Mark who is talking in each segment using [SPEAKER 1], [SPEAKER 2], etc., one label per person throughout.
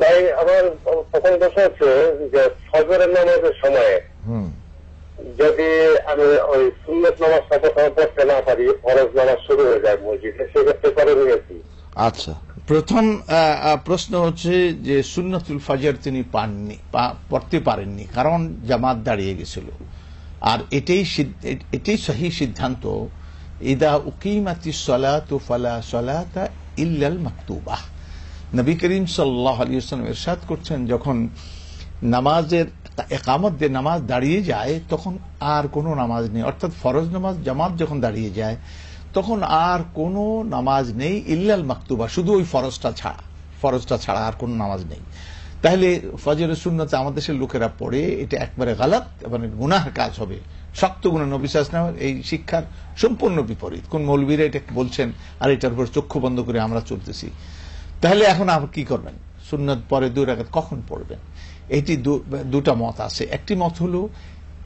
[SPEAKER 1] ভাই আমার প্রথম প্রশ্ন হচ্ছে যে ফজরের নামাজের সময়ে যদি আমি ওই সুন্নত নামাজটা প্রথমে পড়তে না পারি, ফরজ নামাজ শুরু হয়ে যায় মসজিদে, সেক্ষেত্রে করে নিয়েছি।
[SPEAKER 2] আচ্ছা, প্রথম প্রশ্ন হচ্ছে যে সুন্নতুল ফজর তিনি পাননি, পড়তে পারেননি, কারণ জামাত দাঁড়িয়ে গেছিল। আর এটাই সহি সিদ্ধান্ত, ইদা উকিমাতিস সালাতু ফালা সালাতা ইল্লাল মাকতুবাহ। নবী করিম সাল্লাল্লাহু আলাইহি ওয়াসাল্লাম ইরশাদ করছেন, যখন নামাজের ইকামত দিয়ে নামাজ দাঁড়িয়ে যায় তখন আর কোনো নামাজ নেই, অর্থাৎ ফরজ নামাজ জামাত যখন দাঁড়িয়ে যায় তখন আর কোনো নামাজ নেই ইল্লাল মাকতুবা, শুধু ওই ফরজটা ছাড়া আর কোনো নামাজ নেই। তাহলে ফজরের সুন্নতে আমাদের দেশের লোকেরা পড়ে, এটা একবারে গালাত এবং গুনাহের কাজ হবে, শক্ত গুনাহ। নবী সাল্লাল্লাহু আলাইহি ওয়াসাল্লাম এই শিক্ষার সম্পূর্ণ বিপরীত। কোন মৌলবীরা এটা বলছেন আর এটার উপর চক্ষু বন্ধ করে আমরা চলতেছি। তাহলে এখন আপনি কি করবেন? সুন্নত পরে 2 রাকাত কখন পড়বেন? এটি দুটা মত আছে। একটি মত হলো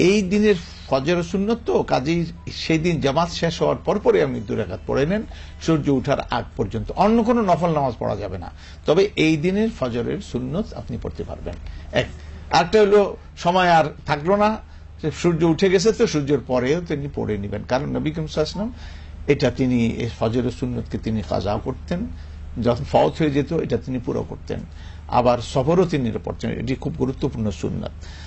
[SPEAKER 2] এই দিনের ফজর সুন্নত তো, কাজেই সেই দিন জামাত শেষ হওয়ার পরপরই আপনি 2 রাকাত পড়ে নেন সূর্য ওঠার আগ পর্যন্ত, অন্য কোনো নফল নামাজ পড়া যাবে না, তবে এই দিনের ফজরের সুন্নত আপনি পড়তে পারবেন। আরেকটা হলো সময় আর থাকলো না, সূর্য উঠে গেছে তো সূর্যের পরেও তিনি পড়ে নেবেন, কারণ নবী করিম সাল্লাল্লাহু আলাইহি ওয়াসাল্লাম এটা তিনি ফজরের সুন্নতকে তিনি কাজা করতেন, যখন ফওত হয়ে যেত এটা তিনি পুরো করতেন। আবার সফরও তিনি পড়তেন, এটি খুব গুরুত্বপূর্ণ সুন্নত।